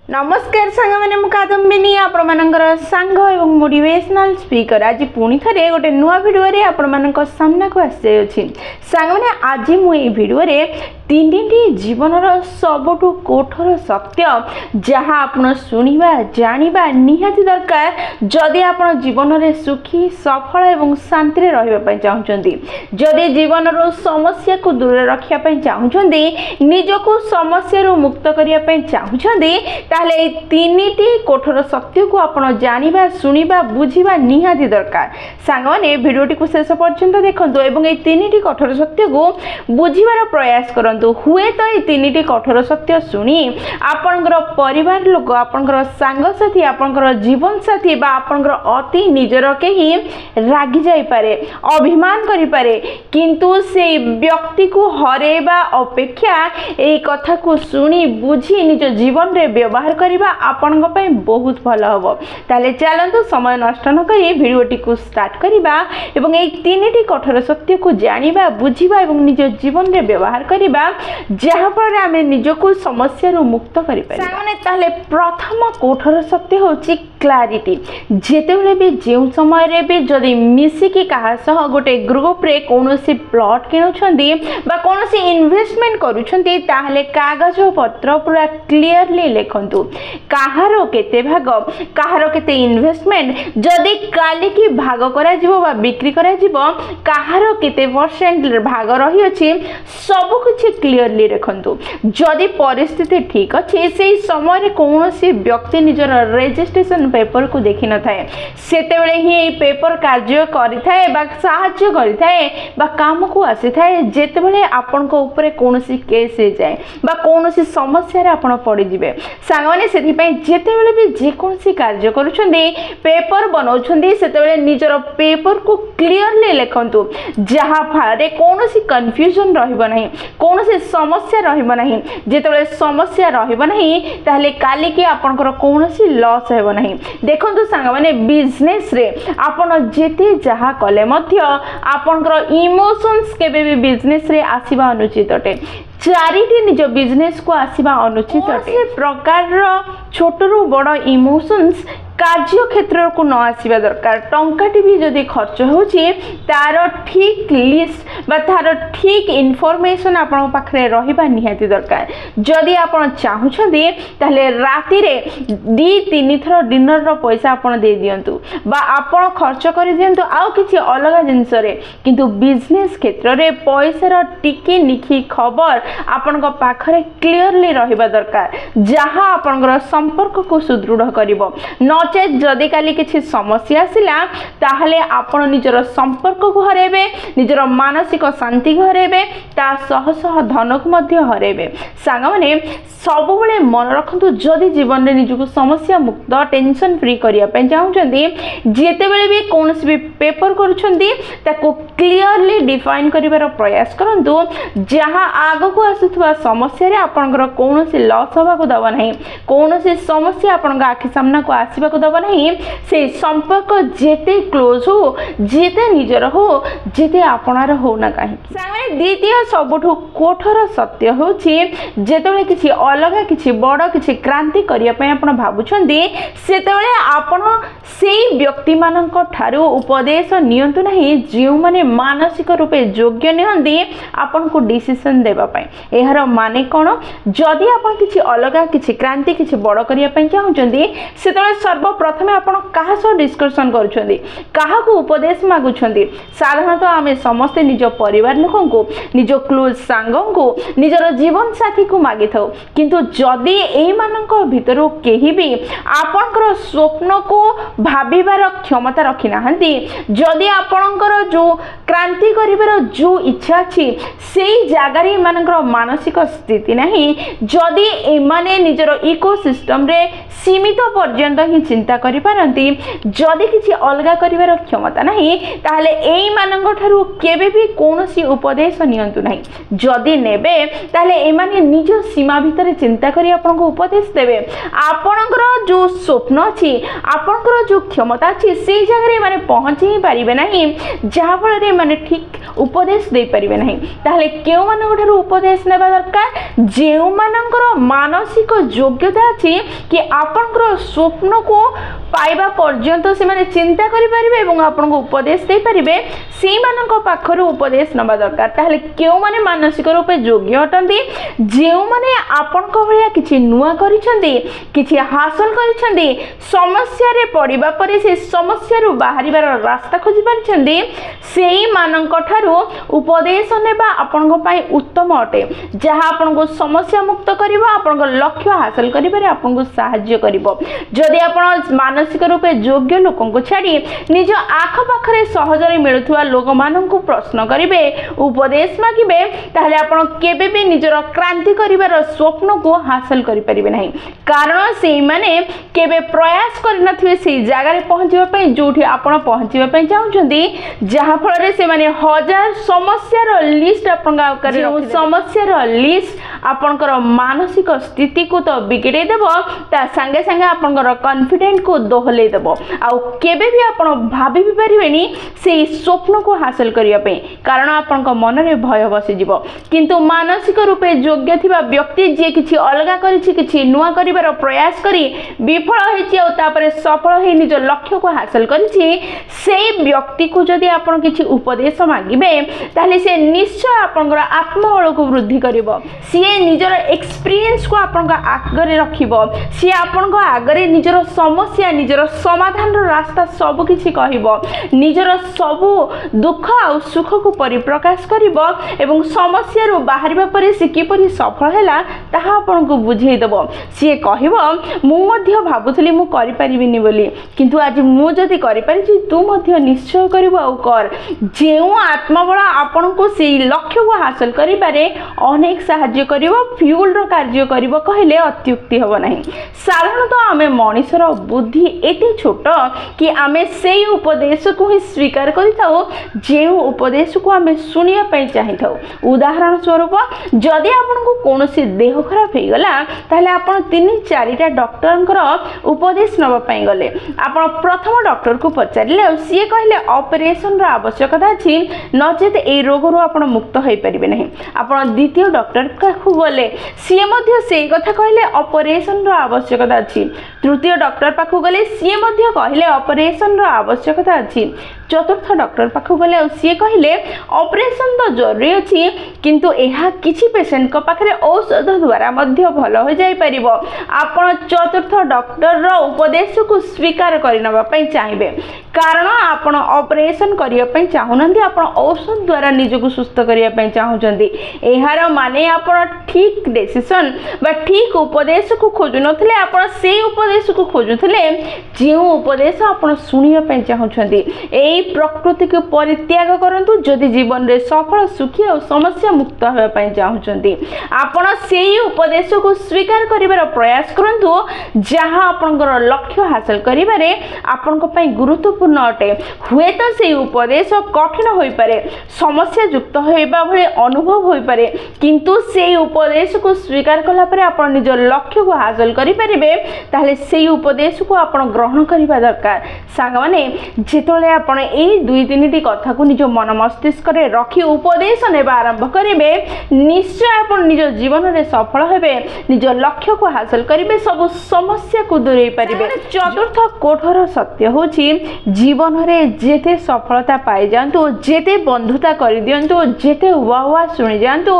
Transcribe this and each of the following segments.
नमस्कार सांग मैंने कादम्बिनी आपणकर सांग और मोटिवेशनल स्पीकर आज पुणी थे गोटे नुआ भिडियो आपण सामना को आसी सांग मैंने आज मुझे भिडियो तीन जीवन सबुठु कठोर सत्य जहाँ आप शुणा जाना निहाती दरकार जदि आप जीवन में सुखी सफल और शांति रही चाहते जदि जीवन समस्या को दूर रखापी चाहते निजक समस्या मुक्त करने चाहते ताले तीन कठोर सत्य को आप जाना शुणा बुझा निहाती दरकार सांग मैंने भिडियोटी को शेष पर्यंत देखूँ और तीन कठोर सत्य को बुझार प्रयास करूँ हुए तो ये तीन कठोर सत्य शुणी आपणकर परिवार लोक आपणकर सांगसाथी आपणकर जीवन साथी बा आपणकर अति निजर कहीं रागी जाई पारे अभिमान करि पारे किंतु से व्यक्ति को हरेबा अपेक्षा ए कथा को शुणी बुझी निज जीवन रे व्यवहार करबा आपन पई बहुत भलो हबो ताले चलंतु समय नष्ट न करी भिडियोटी को स्टार्ट करबा एवं ए तीनटी कठोर सत्य को जानिबा बुझिबा एवं निज जीवन रे व्यवहार करबा जहाँ पर आम निजक समस्या मुक्त करें प्रथम कठोर सत्य हूँ क्लारिटी जिते भी जो समय भी जदि मिसिकी क्या गोटे ग्रुप रे कौन प्लॉट किणुंट कौन इन्वेस्टमेंट करुँचे कागज पत्र पूरा क्लीयरली लिखु कहार केते भाग कहार केते इन्वेस्टमेंट जदि काली की भाग करा बिक्री करा कहार केते परसेंट भाग रही अच्छी सब कुछ क्लीयरली रखु जदि परिस्थिति ठीक अच्छे से समय कौन व्यक्ति निजर रेजिस्ट्रेशन पेपर को देखि न थाए सेतेबेले ही पेपर कार्य करिथाए बा सहाय्य करिथाए बा काम को आसी थाए जेतेबेले आपन को ऊपर कोनोसी केस हो जाए बा कोनोसी समस्या रे आपन पड़ी जिवे सांगने सेथि पई जेतेबेले भी जे कोनोसी कार्य करूछंदी पेपर बनाउछंदी सेतेबेले निजर पेपर को क्लियरली लिखंतु जहा फारे कोनोसी कंफ्यूजन रहइबो नहीं कोनोसी समस्या रहइबो नहीं जेतेबेले समस्या रहइबो नहीं ताहले काली के आपनकर कोनोसी लॉस हेबो नहीं देखो सांग मैंने बिजनेस रे आपन जेते जहा कले मध्य आपनकर इमोशंस केबे भी बिजनेस रे आसीबा अनुचित अटे चारिटी निज बिजनेस को आसीबा अनुचित अटे प्रकार छोटरू बड़ इमोशंस कार्य क्षेत्र को न आसवा दरकार टंकाटी भी जदि खर्च होची तार ठीक लिस्ट बा तार ठीक इनफॉरमेशन आपन पाखरे रहिबा निहाती दरकार जदि आपन चाहुछंदी ताले राती रे 2-3 थर डिनर रो पैसा आपन दे दियंतु बा आपन खर्च कर दियंतु आउ किछि अलग जिंस रे किंतु बिजनेस क्षेत्र रे पैसा रो टिकी निखी खबर आपन को पाखरे क्लियरली रहिबा दरकार जहां आपन संपर्क को सुदृढ़ करिवो नचे जदि काली किसी समस्या आसिला ताहले आपण निजर संपर्क को हरेबे निजर मानसिक शांति को हरेबे ता सह सह धन को मध्य हरेबे सांग माने सब बेले मन रखंतु जदि जीवन में निजको समस्या मुक्त टेंशन फ्री करिया पे चाहउछंदी जेते बेले भी कोनोसी भी पेपर करूछंदी ताको क्लियरली डिफाइन करिवार प्रयास करंतु जहां आगो को आसुथवा समस्या रे आपनकर कोनोसी लॉस होबा को दबा नहीं कोनोसी समस्या आपनका आखि सामना को आसीबा को दबा नहीं से संपर्क जेते क्लोज हो जेते निजर हो जेते आपनार हो ना कहीं सामने द्वितीय सबुठु कठोर सत्य होछि जेतेबेले किछि अलग किछि बड़ किछि क्रांति करिया पय आपण भाबुछंदी सेतेबेले आपण सेई व्यक्ति मानक ठारू उपदेश नियंतु नहीं जिउ माने मानसिक रूपे योग्य निहंदी आपण को डिसिजन देबा पय एहार माने कोन जदि आपण किछि अलग किछि क्रांति किछि बड़ करिया पय चाहउछंदी सेतेबेले सर्वप्रथमे आपण काहा सो डिस्कशन करूछंदी काहा को उपदेश मागुछंदी साधारणतः आमे समस्त निज परिवार लोकन को निज क्लोज सांगन को निजर जीवन साथी को मागी थाउ किंतु जदि एई मानक भितर केही भी आपनकर स्वप्न को भाबिबार क्षमता रखि नाहंती जदि आपनकर जो क्रांति करिबार जो इच्छा अछि सेई जागारे मानकर मानसिक स्थिति नाही जदि एमाने निजर इकोसिस्टम रे सीमित पर्यंत ही चिंता करि पारंती जदि किछि अलगा करिवार क्षमता नाही ताहले एई मानंग ठारू केबे भी कोनोसी उपदेश नियंतु नाही जदि नेबे ताहले एमाने निज सीमा भितर चिंता करि आपनको उपदेश देबे आपनकर जो स्वप्न अछि आपनकर जो क्षमता अछि सेई जगह रे माने पहुंची पारिबे नाही जहा फल रे माने ठीक उपदेश दे पारिबे नाही ताहले केउ मानंग ठारू उपदेश नेबा दरकार जेउ मानंकर मानसिक योग्यता अछि कि आपनकर स्वप्न को पाइबा पर्यंत से माने चिंता करि पारिबे एवं आपनको उपदेश दे पारिबे सेई मानंक पाखरु उपदेश नबा दरकार ताहले केउ माने मानसिक रूपे योग्य अटंती जेउ माने आपनको भलिया किछि नुवा करिसंती किछि हासिल करिसंती समस्या रे पड़िबा परे से समस्या रु बाहरिबार रास्ता खोजि पारिसंती सेई मानंक ठारू उपदेश नेबा आपनको पई उत्तम अटे जहा आपनको समस्या मुक्त करिवो आपनको लक्ष्य हासिल करिबारे आपनको सहाय्य करिवो जदि आपण मानसिक रूपे योग्य लोकन को छाडी निज आख पाखरे सहजरे मिलुथुवा लोक माननकु प्रश्न करिवे उपदेश मागिबे ताहले आपण केबे भी निजर क्रांति करिवार स्वप्न को हासिल करि परिबे नाही कारण सेई माने केबे प्रयास करि नथिबे सेई जागा रे पहुंचीबा पई जोठी आपण पहुंचीबा पई चाहुचंदी जहा फल रे से माने हजार समस्या रो लिस्ट आपण आकर समस्या रो लिस्ट आपनकर मानसिक स्थिति को तो बिगड़े देबो ता संगे संगे आपनकर कॉन्फिडेंस को दोहले देबो आ केबे भी आपण भाबी भी परिबेनी से स्वप्न को हासिल करिया पे कारण आपनक मन रे भय बसी जिवो किंतु मानसिक रूपे योग्य थिबा व्यक्ति जे किछि अलगा करिछि किछि नुवा करिवार प्रयास करी विफल होइछि आ तापरे सफल होई निज लक्ष्य को हासिल करिछि सेई व्यक्ति को जदि आपण किछि उपदेश मागिबे ताले से निश्चय आपनकर आत्मबल को वृद्धि करिवो सिए निजर एक्सपीरियंस को आपनका आगरे रखिवो सिए आपनका आगरे निजर समस्या निजर समाधान रो रास्ता सब किछि कहिवो निजर सब दुख आ सुख को परिप्रकाश करिवो एवं समस्या रो बाहरिबा परे से किपरि सफल हैला ताहा आपनको बुझेइ देबो सिए कहिवो मु मध्य भाबुथली मु करि परिबिनी बोली किंतु आज मु जदि करि परिछि तू मध्य निश्चय करिवो आ कर जेउ आत्मबल आपनको सेई लक्ष्य को हासिल करिबारे अनेक सहाय्य करिवो फ्यूल रो कार्य करिवो कहले अत्युक्ति होबो नाही साधारणतः आमे मनुष्यर बुद्धि एते छोट कि आमे सेई उपदेश को ही स्वीकार करिताओ जेउ उपदेश को आमे सुनिया पई चाहिथाओ उदाहरण स्वरूप जदि आपनको कोनोसी देह खराब हे गला ताले आपण 3-4टा डॉक्टरंकर उपदेश नबा पई गले आपण प्रथम डॉक्टर को पचारिले सिए कहले ऑपरेशन रो आवश्यकता अछि नचेत ए रोग रो आपण मुक्त होई परिबे नहीं आपण द्वितीय डॉक्टर को गले सिए मध्य सेई कथा कहले ऑपरेशन रो आवश्यकता अछि तृतीय डॉक्टर पाखु गले सिए मध्य कहले ऑपरेशन रो आवश्यकता अछि चतुर्थ डॉक्टर पाखु गले सिए कहले ऑपरेशन तो जरूरी अछि किंतु एहा किछि पेशेंट को पाखरे औषध द्वारा मध्य भलो हो जाई परिबो आपण चतुर्थ डॉक्टर रो उपदेश को स्वीकार करिनबा पई चाहिबे कारण आपण ऑपरेशन करिया पई चाहुनंदी आपण औषध द्वारा निज को सुस्त करिया पई चाहुचंदी एहार माने आपण ठीक डिसीजन बा ठीक उपदेश को खोजु नथले आपण सेई उपदेश को खोजुथले जेउ उपदेश आपण सुनिया पई चाहुचंदी एई प्रकृति को परित्याग करंतु जदि जीवन रे सफल सुखी और समस्या मुक्त होबा पई चाहुचंदी आपण सेई उपदेश को स्वीकार करिवार प्रयास करंतु जहां आपनकर लक्ष्य हासिल करिवारे आपनको पई गुरुत्वपूर्ण अटे हुए तो सेई उपदेश कठिन होई पारे समस्या युक्त होइबा भले अनुभव होई पारे किंतु सेई उपदेश को स्वीकार कला परे आपण निज लक्ष्य को हासिल करि परिबे ताले सेई उपदेश को आपण ग्रहण करिबा दरकार सांग माने जेतोले आपण एई 2-3टी कथा को निज मन मस्तिष्क रे रखी उपदेश नेबा आरंभ करिबे निश्चय आपण निज जीवन रे सफल हेबे निज लक्ष्य को हासिल करिबे सब समस्या को दूरेई परिबे चतुर्थ कोठर सत्य होची जीवन रे जेते सफलता पाई जांतु जेते बंधुता करि दियंतु जेते वाह सुनि जांतु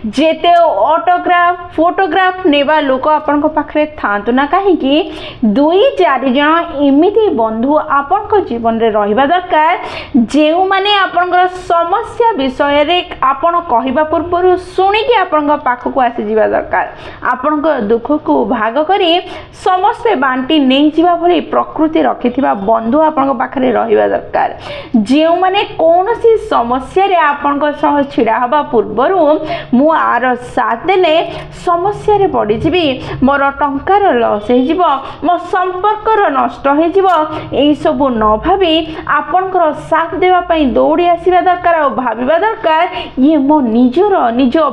जेते ऑटोग्राफ फोटोग्राफ नेबा लोक आपन को पाखरे थांतु ना काहे कि 2-4 जण एमिति बंधु आपन को जीवन रे रहिबा दरकार जेउ माने आपनकर समस्या विषय रे आपन कहिबा पूर्व सुनि कि आपन पाख को आसी जिबा दरकार आपन को दुख को भाग करी समस्त बांटी नै जिबा भली प्रकृति रखिथिबा बंधु आपन पाखरे रहिबा दरकार जे माने कोनोसी समस्या रे आपन को सह छिड़ा हबा पूर्वरु मु आर साथ देले समस्या रे पड़ी जिबी मोर टंकार लॉस हे जिवो मो संपर्क रो नष्ट हे जिवो एई सब न भाबी आपन को साथ देवा पई दौड़ी आसीबा दरकार और भाबिबा दरकार ये मो निज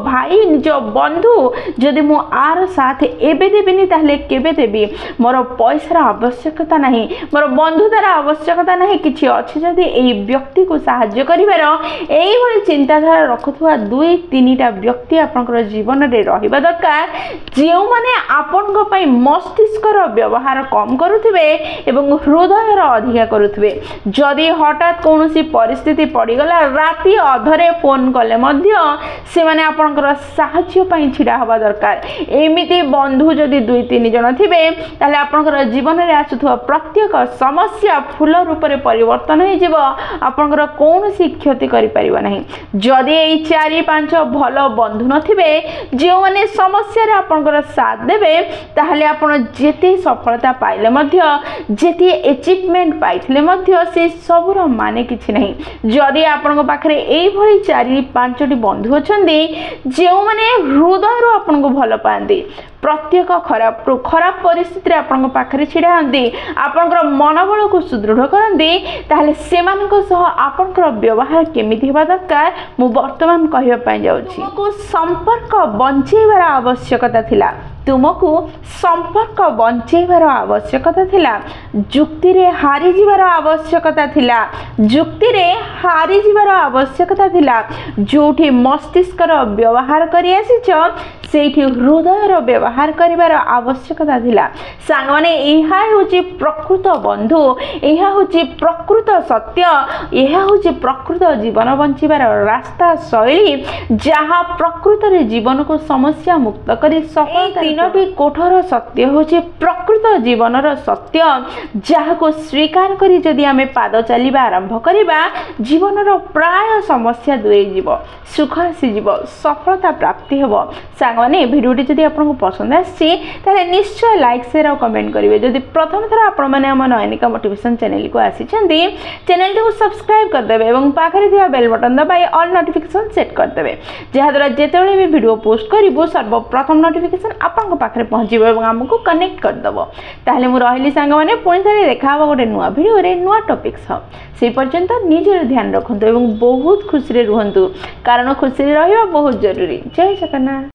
भाई निज बंधु जदि मु आर साथ एबे देबिनी ताहले केबे देबी मोर पैसार आवश्यकता नहीं मोर बंधुतार आवश्यकता नहीं किछि अछि जदि एई व्यक्ति को सहाय्य करिवार एई भली चिंताधारा रखुथुवा 2-3टा व्यक्ति आपनकर जीवन रे रहिबा दरकार जेउ माने आपनक पई मस्तिष्कर व्यवहार कम करुथिबे एवं हृदयर अधिका करुथिबे जदि हठात कोनोसी परिस्थिति पड़ी गला राती अधरे फोन कले मध्य से माने आपनकर सहाय्य पई छिडा हबा दरकार एमिति बंधु जदि 2-3 जन थिबे ताले आपनकर जीवन रे आसुथुवा प्रत्येक समस्या फूल रूप रे परिवर्तन हे जिवो आपनकर कोनोसी क्षति करि परिबा नाही जदि एई 4-5 भलो बंधु नथिबे जे माने समस्या रे आपनकर साथ देबे ताहले आपन जेते सफलता पाइले मध्य जेते अचीवमेंट पाइथिले मध्य से सबुर माने किछि नाही जदि आपन पाखरे एई भली 4-5टी बंधु अछंदी जे माने हृदय रो आपन को भलो पांदी प्रत्येक खराब परिस्थिति रे आपन पाखरे छिडा हंदी आपनकर मनोबल को सुदृढ़ करंदी ताहले सेमानक सह आपनकर व्यवहार केमिति हेबा दरकार मु वर्तमान कहिबा पय जाउछि को संपर्क बंचेबार आवश्यकता थिला तुमको संपर्क बंचेबार आवश्यकता थिला जुक्ति रे हारी जीवार आवश्यकता थिला जुक्ति रे हारी जीवार आवश्यकता थिला जोठी मस्तिष्कर व्यवहार करि आसीछ सेठी हृदयर व्यवहार करिवार आवश्यकता थिला सांग माने एहा होची प्रकृत बंधु एहा होची प्रकृत सत्य एहा होची प्रकृत जीवन बंचिबार रास्ता शैली जहाँ प्रकृत रे जीवन को समस्या मुक्त करी सफलता 3टी कोठर सत्य होची प्रकृत जीवनर सत्य जहाँ को स्वीकार करी जदि आमे पाद चलिबा आरंभ करिबा जीवनर प्राय समस्या दूरे जीव सुख आसी जीव सफलता प्राप्ति हेबो सांग माने वीडियोटी जदि आपको पसंद आसी ताले निश्चय लाइक शेयर और कमेंट करिवे जदि प्रथम थर आपण माने हम नयनिका मोटिवेशन चैनल को आसी छंती चैनल को सब्सक्राइब कर देबे एवं पाखरे थिबा बेल बटन दबाई ऑल नोटिफिकेशन सेट कर देबे जहा द्वारा जेतेबेले भी वीडियो पोस्ट करिवो सर्वप्रथम नोटिफिकेशन आपन पाखरे पहुंचीबो एवं हमको कनेक्ट कर दबो ताले मु रहिली संग माने पुणी थरे देखाबो गोटे नुवा वीडियो रे नुवा टॉपिक छ से पर्यंत निजर ध्यान रखंतु एवं बहुत खुशी रे रुहंतु कारण खुशी रे रहिबा बहुत जरूरी जय जगन्नाथ।